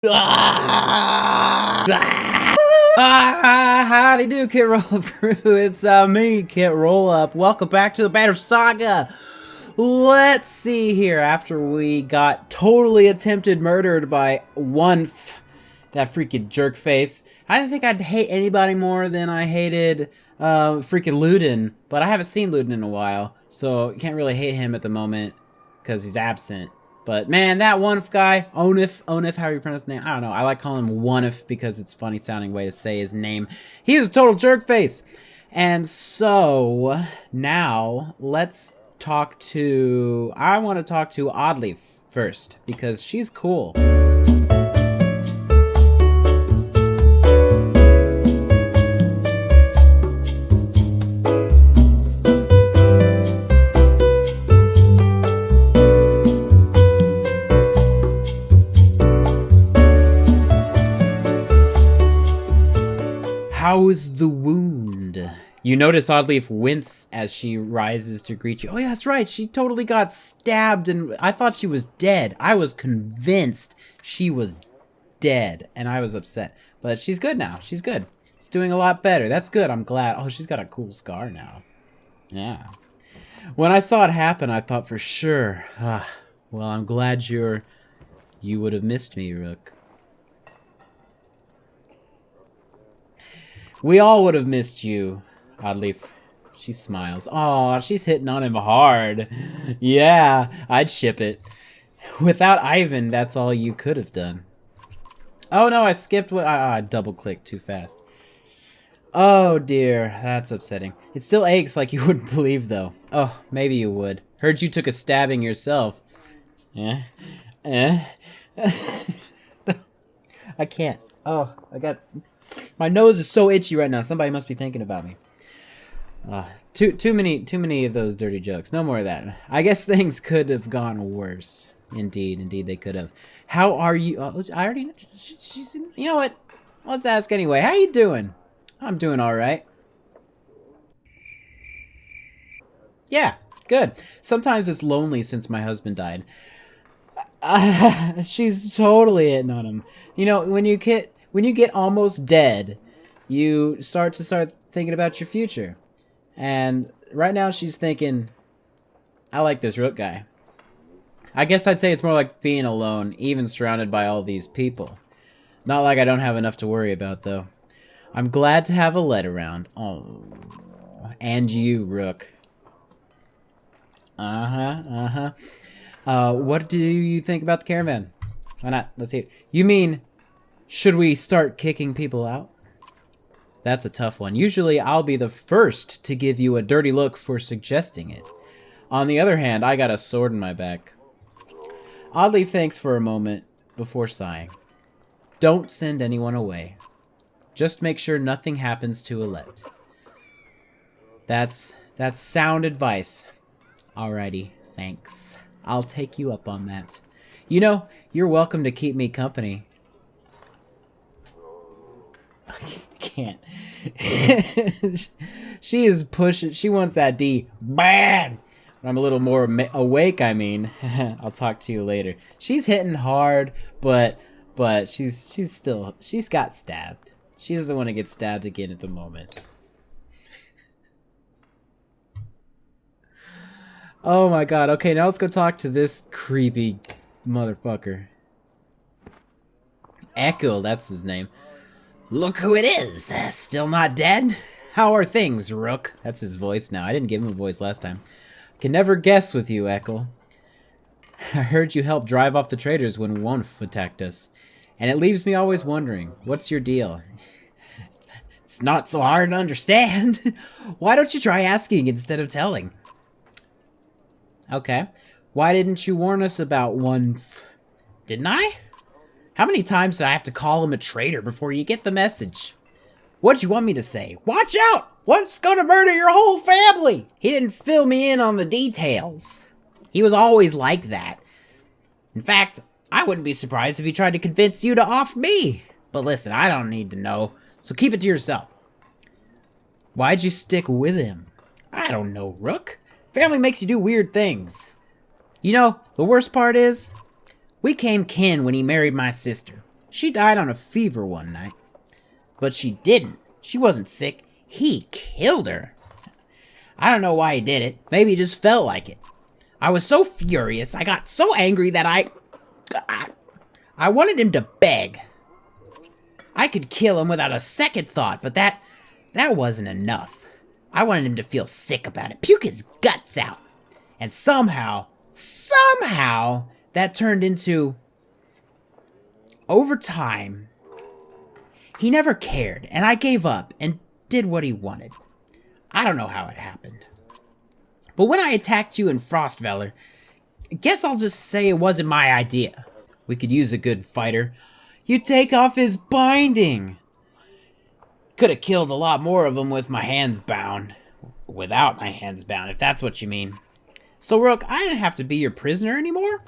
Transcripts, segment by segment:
Howdy do, KitRollUp crew. It's me, KitRollUp. Welcome back to the Battle Saga. Let's see here. After we got totally attempted murdered by Wunf, that freaking jerk face. I didn't think I'd hate anybody more than I hated freaking Ludin, but I haven't seen Ludin in a while, so can't really hate him at the moment because he's absent. But man, that Wunf guy, Onif, how you pronounce his name? I don't know. I like calling him Wunif because it's a funny sounding way to say his name. He was a total jerk face. And so now let's talk to, I want to talk to Oddly first because she's cool. How is the wound? You notice Oddleaf wince as she rises to greet you. Oh yeah, that's right. She totally got stabbed and I thought she was dead. I was convinced she was dead and I was upset. But she's good now. She's good. It's doing a lot better. That's good. I'm glad. Oh, she's got a cool scar now. Yeah. When I saw it happen, I thought for sure. Well, I'm glad you would have missed me, Rook. We all would have missed you, Oddleaf. She smiles. Aw, she's hitting on him hard. Yeah, I'd ship it. Without Ivan, that's all you could have done. Oh no, I skipped what I double-clicked too fast. Oh dear, that's upsetting. It still aches like you wouldn't believe, though. Oh, maybe you would. Heard you took a stabbing yourself. I can't. Oh, my nose is so itchy right now. Somebody must be thinking about me. Too many of those dirty jokes. No more of that. I guess things could have gone worse. Indeed, they could have. How are you? I already. You know what? Let's ask anyway. How you doing? I'm doing all right. Yeah, good. Sometimes it's lonely since my husband died. She's totally hitting on him. You know, when you get almost dead, you start thinking about your future. And right now she's thinking, I like this Rook guy. I guess I'd say it's more like being alone, even surrounded by all these people. Not like I don't have enough to worry about, though. I'm glad to have a lead around. Oh, and you, Rook. What do you think about the caravan? Why not? Let's see it. You mean, should we start kicking people out? That's a tough one. Usually, I'll be the first to give you a dirty look for suggesting it. On the other hand, I got a sword in my back. Oddly thinks for a moment before sighing. Don't send anyone away. Just make sure nothing happens to Alette. That's sound advice. Alrighty, thanks. I'll take you up on that. You know, you're welcome to keep me company. I can't. She is pushing. She wants that D bad. When I'm a little more awake, I mean. I'll talk to you later. She's hitting hard, but she's got stabbed. She doesn't want to get stabbed again at the moment. Oh my god. Okay, now let's go talk to this creepy motherfucker. Echo, that's his name. Look who it is! Still not dead? How are things, Rook? That's his voice now. I didn't give him a voice last time. I can never guess with you, Echo. I heard you helped drive off the traitors when Wunf attacked us. And it leaves me always wondering, what's your deal? It's not so hard to understand. Why don't you try asking instead of telling? Okay. Why didn't you warn us about Wunf? Didn't I? How many times did I have to call him a traitor before you get the message? What'd you want me to say? Watch out! Wunf's gonna murder your whole family! He didn't fill me in on the details. He was always like that. In fact, I wouldn't be surprised if he tried to convince you to off me. But listen, I don't need to know, so keep it to yourself. Why'd you stick with him? I don't know, Rook. Family makes you do weird things. You know, the worst part is, we came kin when he married my sister. She died on a fever one night. But she didn't. She wasn't sick. He killed her. I don't know why he did it. Maybe he just felt like it. I was so furious. I got so angry that I wanted him to beg. I could kill him without a second thought, but that wasn't enough. I wanted him to feel sick about it. Puke his guts out. And somehow, that turned into... Over time, he never cared, and I gave up and did what he wanted. I don't know how it happened. But when I attacked you in Frostvalor, I guess I'll just say it wasn't my idea. We could use a good fighter. You take off his binding. Could have killed a lot more of them with my hands bound. Without my hands bound, if that's what you mean. So, Rook, I didn't have to be your prisoner anymore?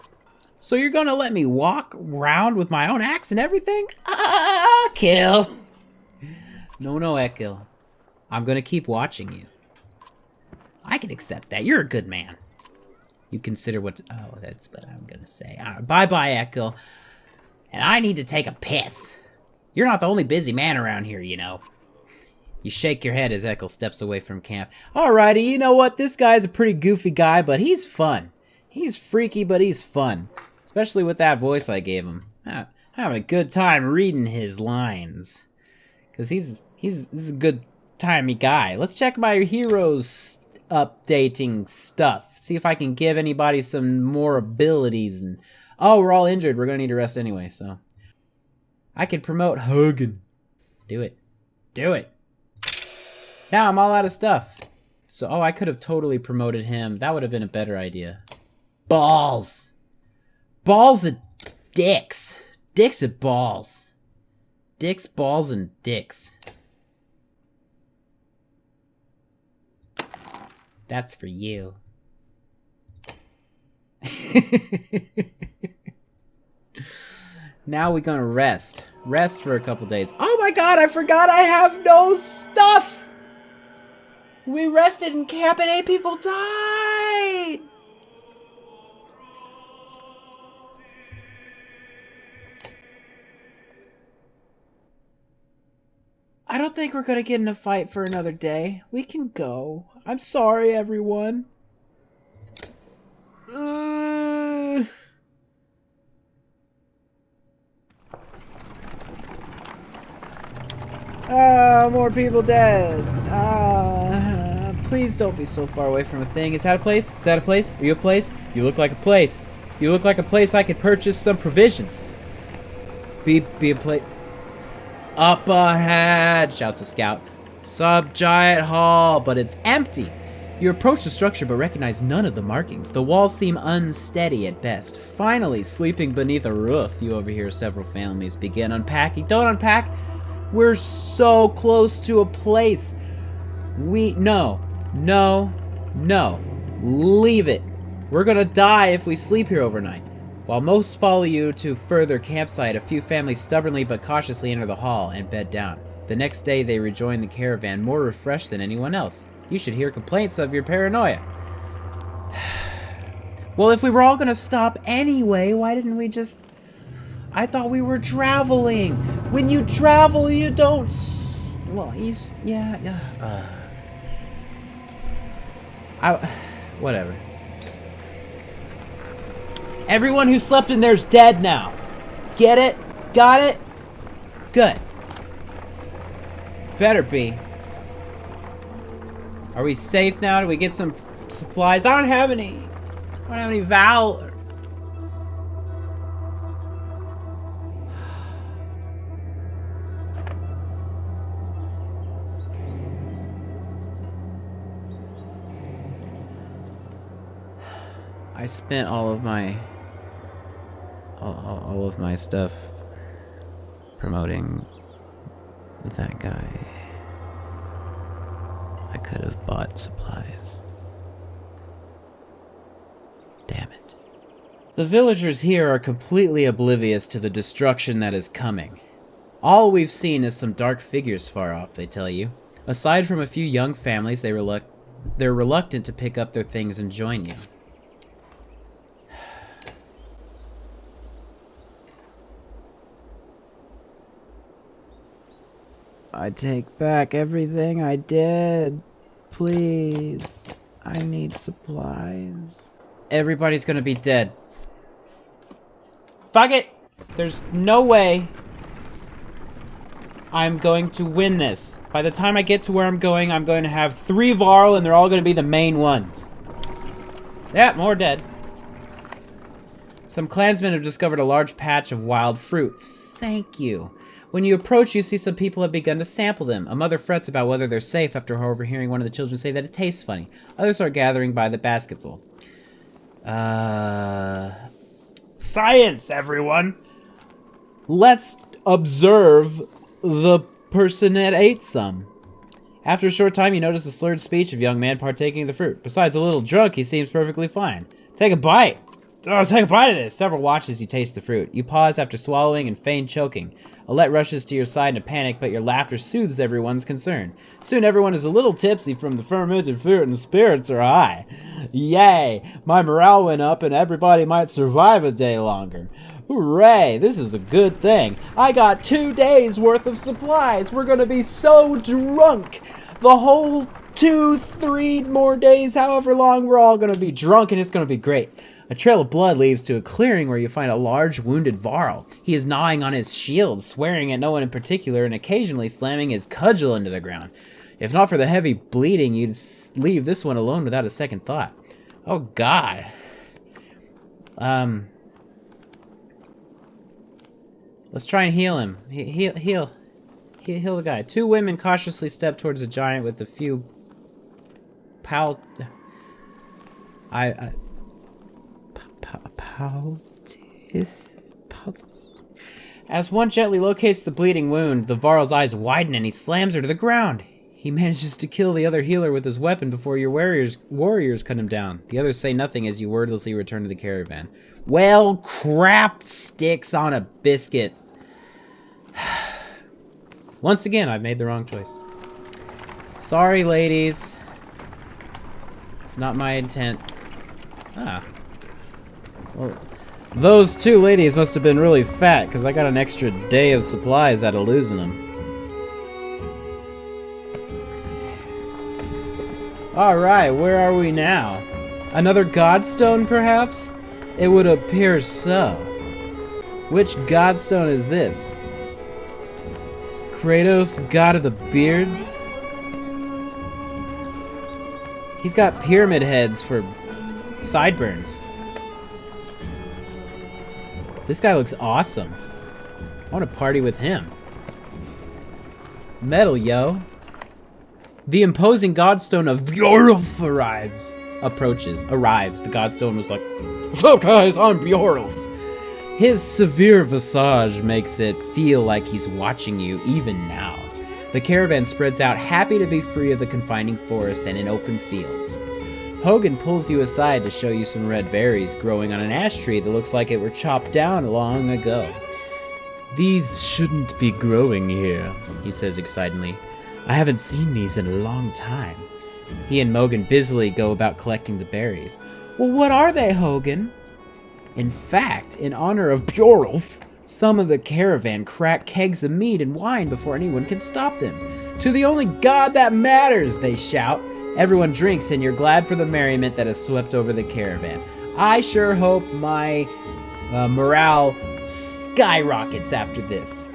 So you're gonna let me walk around with my own axe and everything? Kill. No, Ekil. I'm gonna keep watching you. I can accept that. You're a good man. You consider what... Oh, that's what I'm gonna say. Bye-bye, Ekil. And I need to take a piss. You're not the only busy man around here, you know. You shake your head as Ekil steps away from camp. Alrighty, you know what? This guy's a pretty goofy guy, but he's fun. He's freaky, but he's fun. Especially with that voice I gave him. I'm having a good time reading his lines. Because he's a good-timey guy. Let's check my heroes updating stuff. See if I can give anybody some more abilities. And oh, we're all injured. We're going to need a rest anyway, so. I could promote Hogan. Do it. Do it. Now I'm all out of stuff. So, oh, I could have totally promoted him. That would have been a better idea. Balls. Balls and dicks. Dicks and balls. Dicks, balls, and dicks. That's for you. Now we're gonna rest. Rest for a couple days. Oh my god, I forgot I have no stuff! We rested in camp and 8 people died! I don't think we're gonna get in a fight for another day. We can go. I'm sorry, everyone. More people dead. Please don't be so far away from a thing. Is that a place? Is that a place? Are you a place? You look like a place. You look like a place I could purchase some provisions. Be a place. Up ahead, shouts a scout. Sub-giant hall, but it's empty. You approach the structure but recognize none of the markings. The walls seem unsteady at best. Finally, sleeping beneath a roof, you overhear several families begin unpacking. Don't unpack. We're so close to a place. No. Leave it. We're gonna die if we sleep here overnight. While most follow you to further campsite, a few families stubbornly but cautiously enter the hall and bed down. The next day, they rejoin the caravan, more refreshed than anyone else. You should hear complaints of your paranoia. Well, if we were all gonna stop anyway, why didn't we just... I thought we were traveling. When you travel, you don't... Well, you... Yeah. Whatever. Everyone who slept in there's dead now. Get it? Got it? Good. Better be. Are we safe now? Do we get some supplies? I don't have any valor. I spent all of my stuff promoting that guy. I could have bought supplies. Damn it. The villagers here are completely oblivious to the destruction that is coming. All we've seen is some dark figures far off, they tell you. Aside from a few young families, they're reluctant to pick up their things and join you. I take back everything I did. Please. I need supplies. Everybody's gonna be dead. Fuck it! There's no way I'm going to win this. By the time I get to where I'm going to have 3 Varl, and they're all gonna be the main ones. Yeah, more dead. Some clansmen have discovered a large patch of wild fruit. Thank you. When you approach, you see some people have begun to sample them. A mother frets about whether they're safe after overhearing one of the children say that it tastes funny. Others are gathering by the basketful. Science, everyone! Let's observe the person that ate some. After a short time, you notice a slurred speech of a young man partaking of the fruit. Besides a little drunk, he seems perfectly fine. Take a bite! Oh, take a bite of this! Several watch as you taste the fruit. You pause after swallowing and feign choking. Alette rushes to your side in a panic, but your laughter soothes everyone's concern. Soon everyone is a little tipsy from the fermented fruit and the spirits are high. Yay! My morale went up and everybody might survive a day longer. Hooray! This is a good thing. I got 2 days worth of supplies. We're gonna be so drunk. The whole 2-3 more days, however long, we're all gonna be drunk and it's gonna be great. A trail of blood leads to a clearing where you find a large wounded Varl. He is gnawing on his shield, swearing at no one in particular, and occasionally slamming his cudgel into the ground. If not for the heavy bleeding, you'd leave this one alone without a second thought. Oh God. Let's try and heal him. Heal the guy. 2 women cautiously step towards a giant with a few As one gently locates the bleeding wound, the Varl's eyes widen and he slams her to the ground. He manages to kill the other healer with his weapon before your warriors cut him down. The others say nothing as you wordlessly return to the caravan. Well, crap sticks on a biscuit. Once again, I've made the wrong choice. Sorry, ladies. It's not my intent. Ah. Well, those 2 ladies must have been really fat, because I got an extra day of supplies out of losing them. Alright, where are we now? Another Godstone, perhaps? It would appear so. Which Godstone is this? Kratos, God of the Beards? He's got pyramid heads for sideburns. This guy looks awesome. I want to party with him. Metal, yo. The imposing Godstone of Bjorulf arrives. The Godstone was like, "What's up, guys? I'm Bjorulf." His severe visage makes it feel like he's watching you even now. The caravan spreads out, happy to be free of the confining forest and in open fields. Hogan pulls you aside to show you some red berries growing on an ash tree that looks like it were chopped down long ago. "These shouldn't be growing here," he says excitedly. "I haven't seen these in a long time." He and Mogan busily go about collecting the berries. "Well, what are they, Hogan?" In fact, in honor of Bjorulf, some of the caravan crack kegs of mead and wine before anyone can stop them. "To the only god that matters," they shout. Everyone drinks and you're glad for the merriment that has swept over the caravan. I sure hope my morale skyrockets after this.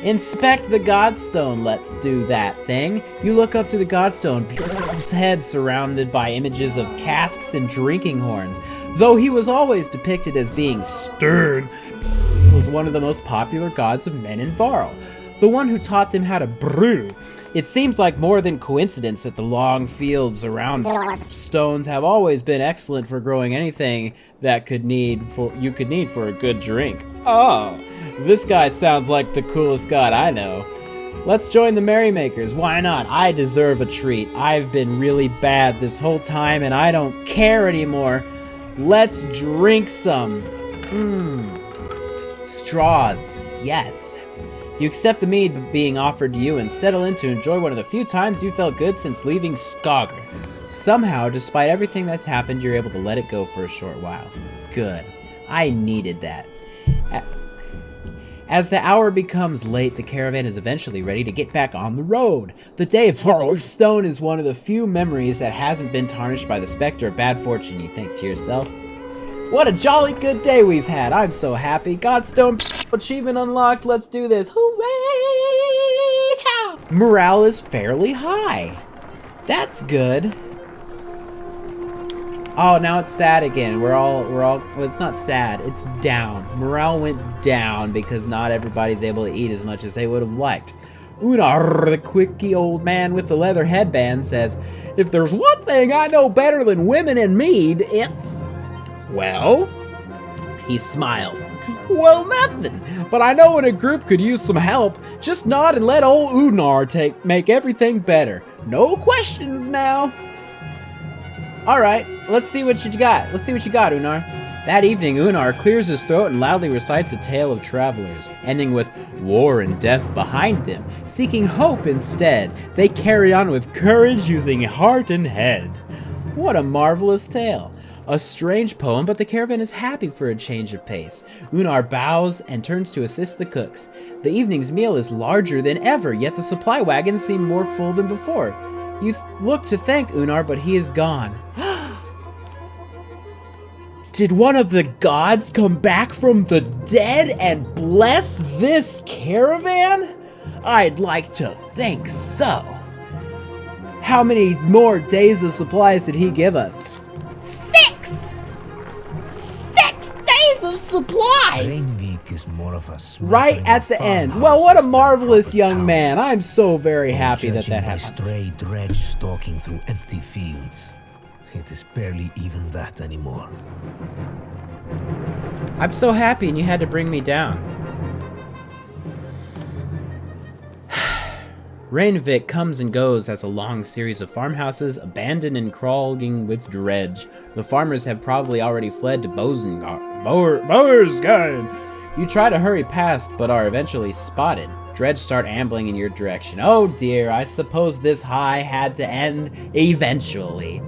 Inspect the Godstone, let's do that thing. You look up to the Godstone, Bjorn's head surrounded by images of casks and drinking horns. Though he was always depicted as being stern, he was one of the most popular gods of men in Varl, the one who taught them how to brew. It seems like more than coincidence that the long fields around stones have always been excellent for growing anything that you could need for a good drink. Oh, this guy sounds like the coolest god I know. Let's join the merrymakers. Why not? I deserve a treat. I've been really bad this whole time and I don't care anymore. Let's drink some. Straws. Yes. You accept the mead being offered to you and settle in to enjoy one of the few times you felt good since leaving Saga. Somehow, despite everything that's happened, you're able to let it go for a short while. Good. I needed that. As the hour becomes late, the caravan is eventually ready to get back on the road. The day of Stone is one of the few memories that hasn't been tarnished by the specter of bad fortune, you think to yourself. What a jolly good day we've had. I'm so happy. Godstone achievement unlocked. Let's do this. Hooray! Morale is fairly high. That's good. Oh, now it's sad again. We're all, well, it's not sad, it's down. Morale went down because not everybody's able to eat as much as they would have liked. Unar, the quickie old man with the leather headband, says, if there's one thing I know better than women and mead, it's... Well? He smiles. Well, nothing. But I know when a group could use some help. Just nod and let old Unar make everything better. No questions now. Alright, let's see what you got. Let's see what you got, Unar. That evening, Unar clears his throat and loudly recites a tale of travelers, ending with war and death behind them, seeking hope instead. They carry on with courage using heart and head. What a marvelous tale. A strange poem, but the caravan is happy for a change of pace. Unar bows and turns to assist the cooks. The evening's meal is larger than ever, yet the supply wagons seem more full than before. You look to thank Unar, but he is gone. Did one of the gods come back from the dead and bless this caravan? I'd like to think so. How many more days of supplies did he give us? 6! 6 days of supplies! Is more of a right at the end. Well, what a marvelous young man. I'm so very happy that happened. Stray dredge stalking through empty fields. It is barely even that anymore. I'm so happy and you had to bring me down. Rainvik comes and goes as a long series of farmhouses abandoned and crawling with dredge. The farmers have probably already fled to Bowersgard. You try to hurry past, but are eventually spotted. Dredge start ambling in your direction. Oh dear, I suppose this high had to end eventually.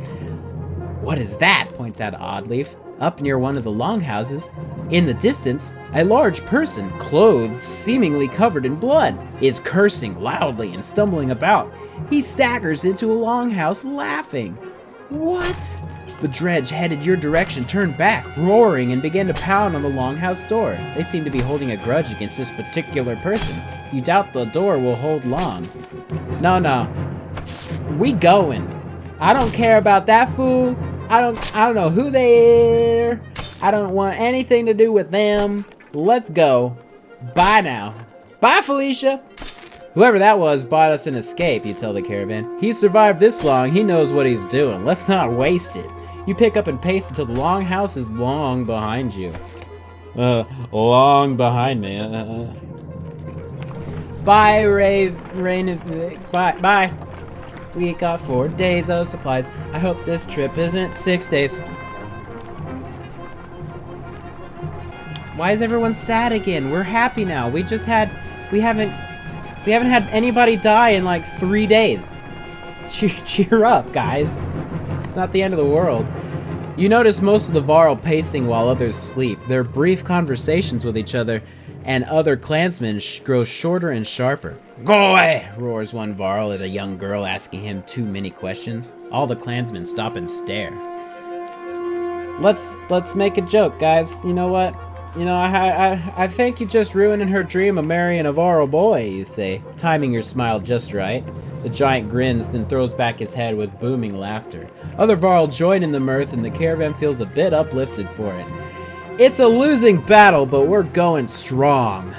What is that? Points out Oddleaf. Up near one of the longhouses, in the distance, a large person, clothed, seemingly covered in blood, is cursing loudly and stumbling about. He staggers into a longhouse laughing. What? The dredge headed your direction, turned back, roaring, and began to pound on the longhouse door. They seem to be holding a grudge against this particular person. You doubt the door will hold long. No. We going. I don't care about that fool. I don't know who they are. I don't want anything to do with them. Let's go. Bye now. Bye, Felicia. Whoever that was bought us an escape, you tell the caravan. He survived this long, he knows what he's doing. Let's not waste it. You pick up and pace until the longhouse is long behind you. Long behind me. Bye, Bye. We got 4 days of supplies. I hope this trip isn't 6 days. Why is everyone sad again? We're happy now. We haven't had anybody die in like 3 days. Cheer up, guys. It's not the end of the world. You notice most of the Varl pacing while others sleep. Their brief conversations with each other and other clansmen grow shorter and sharper. Go away! Roars one Varl at a young girl asking him too many questions. All the clansmen stop and stare. Let's make a joke, guys. You know what? You know, I think you're just ruining her dream of marrying a Varl boy, you say, timing your smile just right. The giant grins, then throws back his head with booming laughter. Other Varl join in the mirth, and the caravan feels a bit uplifted for it. It's a losing battle, but we're going strong.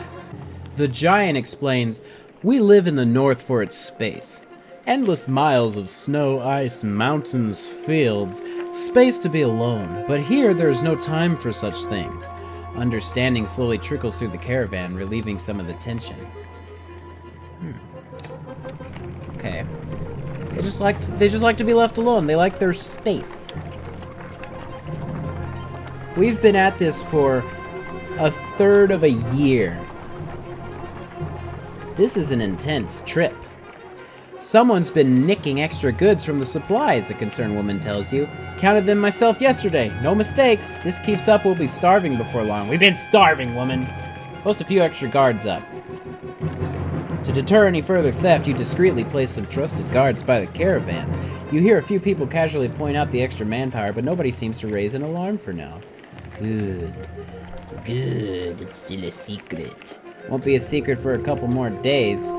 The giant explains, we live in the north for its space. Endless miles of snow, ice, mountains, fields, space to be alone. But here there's no time for such things. Understanding slowly trickles through the caravan, relieving some of the tension. Okay. They just like to be left alone. They like their space. We've been at this for a third of a year. This is an intense trip. Someone's been nicking extra goods from the supplies, a concerned woman tells you. Counted them myself yesterday. No mistakes. This keeps up, we'll be starving before long. We've been starving, woman. Post a few extra guards up. To deter any further theft, you discreetly place some trusted guards by the caravans. You hear a few people casually point out the extra manpower, but nobody seems to raise an alarm for now. Good. Good. It's still a secret. Won't be a secret for a couple more days.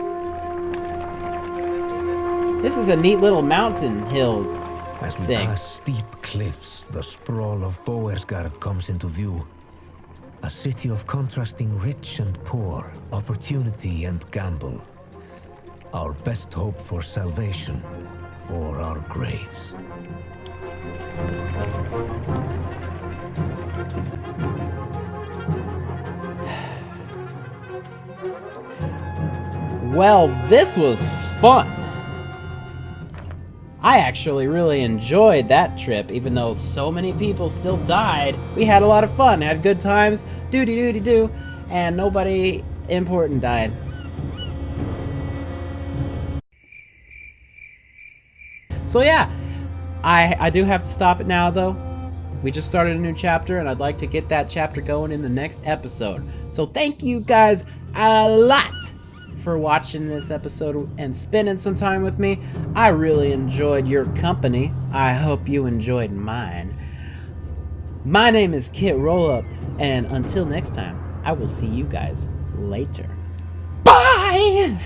This is a neat little mountain hill As we thing. pass steep cliffs, the sprawl of Boersgard comes into view. A city of contrasting rich and poor, opportunity and gamble. Our best hope for salvation, or our graves. Well, this was fun. I actually really enjoyed that trip, even though so many people still died. We had a lot of fun, had good times, doody-doody-doo, and nobody important died. So yeah, I do have to stop it now though. We just started a new chapter and I'd like to get that chapter going in the next episode. So thank you guys a lot for watching this episode and spending some time with me. I really enjoyed your company. I hope you enjoyed mine. My name is KitRollUp, and until next time, I will see you guys later. Bye!